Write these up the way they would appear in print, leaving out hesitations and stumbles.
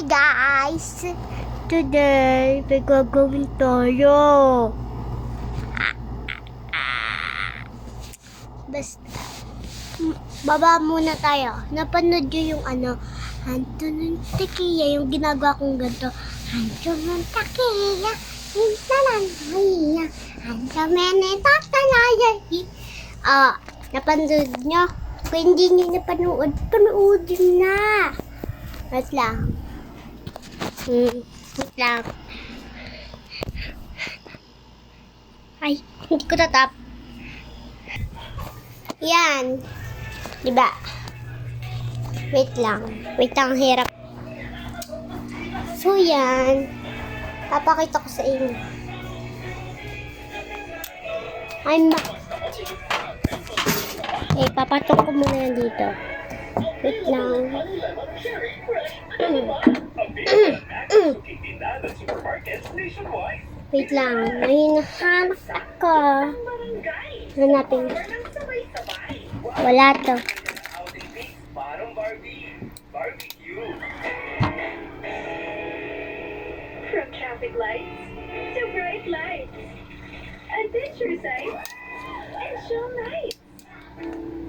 Hi guys! Today, may gagawin tayo. Basta, baba muna tayo. Napanood nyo yung Hanto ng Takiya, yung ginagawa kong ganito. Hanto ng Takiya, hintalanaya. Hanto mene tatalaya. Napanood nyo? Kung hindi nyo napanood, panoodin na. Wait lang. Wait lang. Ay, hindi ko tatap. Yan. Diba? Wait lang. Wait lang, hirap. So, yan. Papakita ko sa inyo. Papatok ko muna yan dito. Wait lang. Wait lang. May hinahanap ako. Hanapin. Wala to. From traffic lights to bright lights, adventure sights and show nights.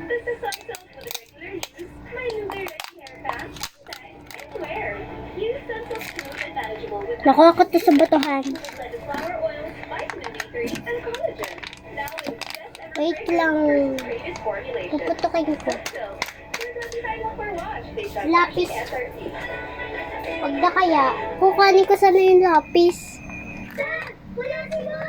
This is Sunsilk for the regular use, my new direct hair pack, style, and wear. Use Sunsilk smooth and manageable with Nakakot to sa batuhan. blended flower oils, vitamin D3, and collagen. Now with just Wait lang. greatest formulation. Puputukin ko. Sunsilk. Lapis. Pag na kaya, kukunin ko sana yung lapis. Wala sila!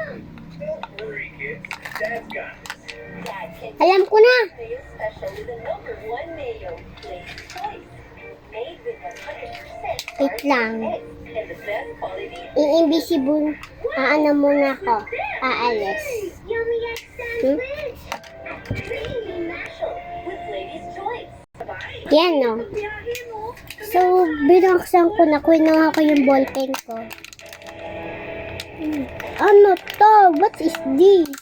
Alam ko na. Mayo special with the #1 mayo, Lady's Choice. Made with 100% Wait lang. eggs and the best quality. I-invisible. Muna ako. Aalis. Yummy egg sandwich! Creamy mashed with Lady's Choice. Bye! Yan, no. Biyahe mo! So, binuksan ko na. Kuha ko yung ballpen ko. Ano to? What is this?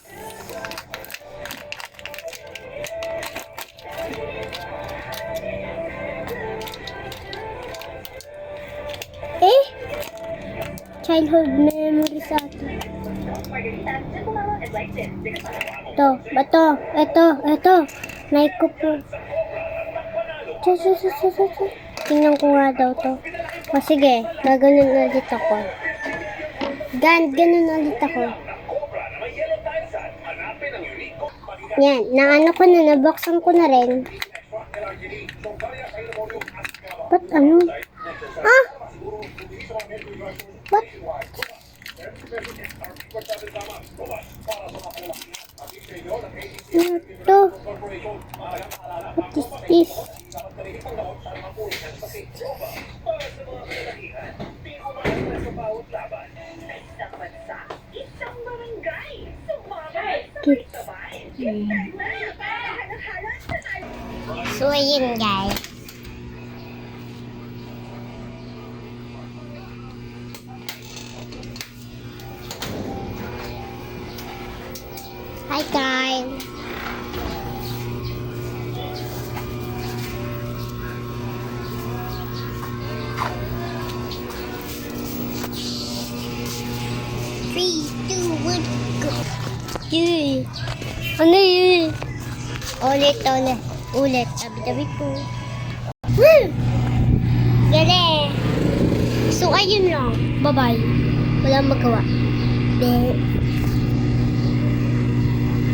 Childhood memories atin. Margarita, simple mellow and light thin. Ito. Nike ko po. Tingnan ko nga daw to. O sige, gaganon ulit ako. Ganon ulit ako. Yan, ko na, nabuksan ko na rin. Ba't ano? What? Ito. What is this? Isang barangay. Sumabay. Kids. Sabay. So, ayun guys. Hi guys. Three, two, one, go. Yay. Ano yun? Ulit. Tabi-tabi po. Woo! Galing. So, ayun lang. Bye-bye. Walang magawa. Bye.